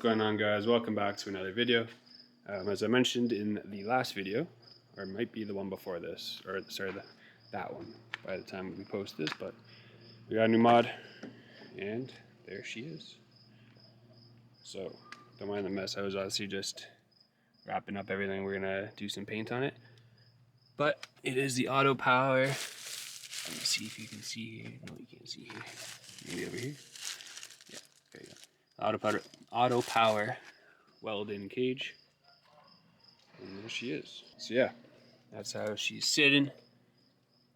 going on, guys? Welcome back to another video. As I mentioned in the last video, or it might be the one before this, or sorry, that one by the time we post this, but we got a new mod, and there she is. So, don't mind the mess. I was obviously just wrapping up everything. We're gonna do some paint on it, but it is the auto power. Let me see if you can see here. No, you can't see here. Maybe over here. Yeah, there you go. Auto power weld-in cage, and there she is. So yeah, that's how she's sitting,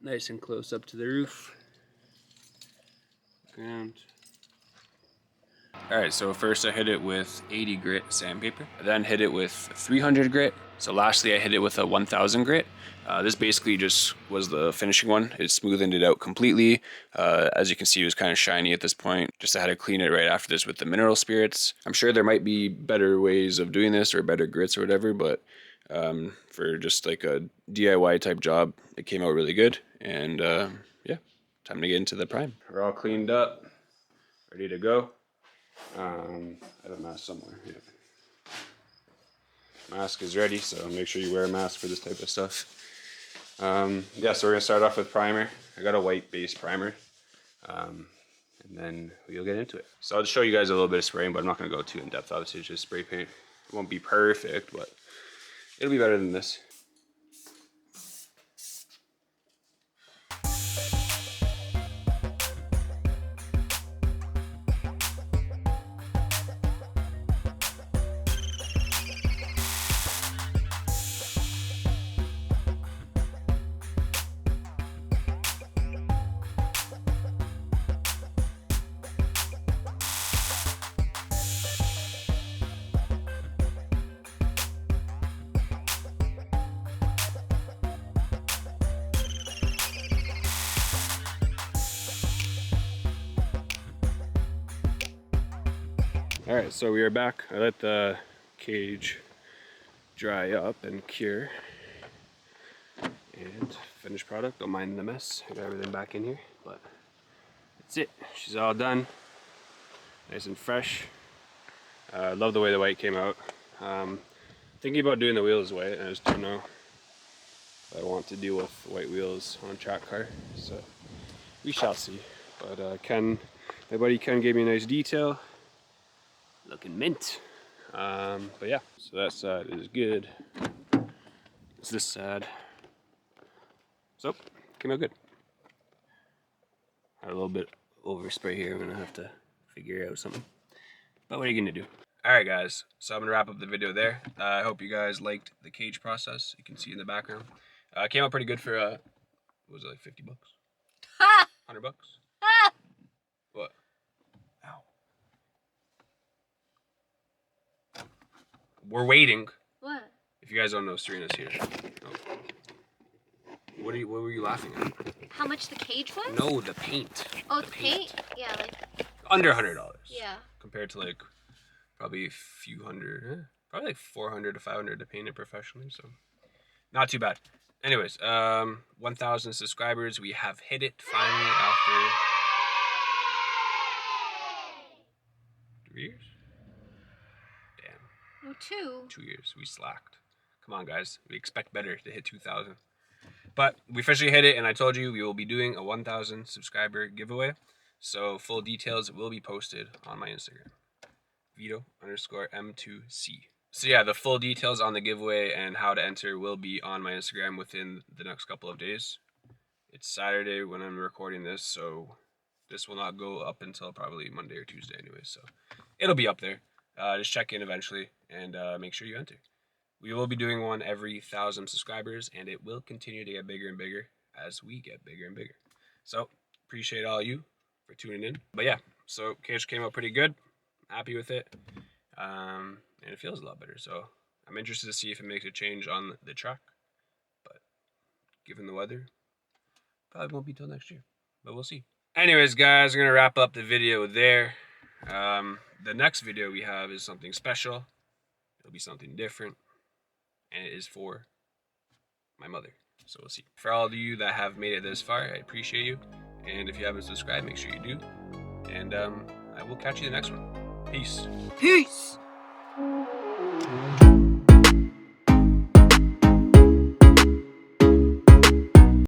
nice and close up to the roof, ground. All right, so first I hit it with 80 grit sandpaper, I then hit it with 300 grit. So lastly I hit it with a 1000 grit. This basically just was the finishing one. It smoothened it out completely. As you can see, it was kind of shiny at this point. Just I had to clean it right after this with the mineral spirits. I'm sure there might be better ways of doing this or better grits or whatever, but for just like a DIY type job, it came out really good. And yeah, time to get into the prime. We're all cleaned up, ready to go. I have a mask somewhere. Yeah. Mask is ready, so make sure you wear a mask for this type of stuff. Yeah, so we're gonna start off with primer. I got a white base primer, and then we'll get into it. So I'll just show you guys a little bit of spraying, but I'm not gonna go too in depth. Obviously, it's just spray paint. It won't be perfect, but it'll be better than this. Alright, so we are back. I let the cage dry up and cure. And finished product. Don't mind the mess. I got everything back in here, but that's it. She's all done. Nice and fresh. Love the way the white came out. Thinking about doing the wheels white. I just don't know if I want to deal with white wheels on a track car. So we shall see. But my buddy Ken gave me a nice detail. Looking mint. But yeah, so that side is good. It's this side. So, came out good. Had a little bit overspray here. I'm gonna have to figure out something. But what are you gonna do? Alright guys, so I'm gonna wrap up the video there. I hope you guys liked the cage process. You can see in the background. Came out pretty good for, what was it, like 50 bucks? 100 bucks? What? Ow. We're waiting. What? If you guys don't know, Serena's here. Oh. What were you laughing at? How much the cage was? No, the paint. Oh, the paint? Yeah, like... Under $100. Yeah. Compared to like, probably a few hundred, probably like 400 to 500 to paint it professionally, so not too bad. Anyways, 1,000 subscribers. We have hit it finally after 3 years? Damn. Oh, 2. 2 years. We slacked. Come on, guys. We expect better to hit 2,000. But we officially hit it, and I told you we will be doing a 1,000 subscriber giveaway. So full details will be posted on my Instagram. Vito_M2C. So yeah, the full details on the giveaway and how to enter will be on my Instagram within the next couple of days. It's Saturday when I'm recording this, so this will not go up until probably Monday or Tuesday anyway. So it'll be up there. Just check in eventually and make sure you enter. We will be doing one every 1,000 subscribers, and it will continue to get bigger and bigger as we get bigger and bigger. So appreciate all you for tuning in. But yeah, so cage came out pretty good. Happy with it. And it feels a lot better. So I'm interested to see if it makes a change on the track. But given the weather, probably won't be till next year. But we'll see. Anyways, guys, we're going to wrap up the video there. The next video we have is something special. It'll be something different. And it is for my mother. So we'll see. For all of you that have made it this far, I appreciate you. And if you haven't subscribed, make sure you do. And I will catch you in the next one. Peace. Peace.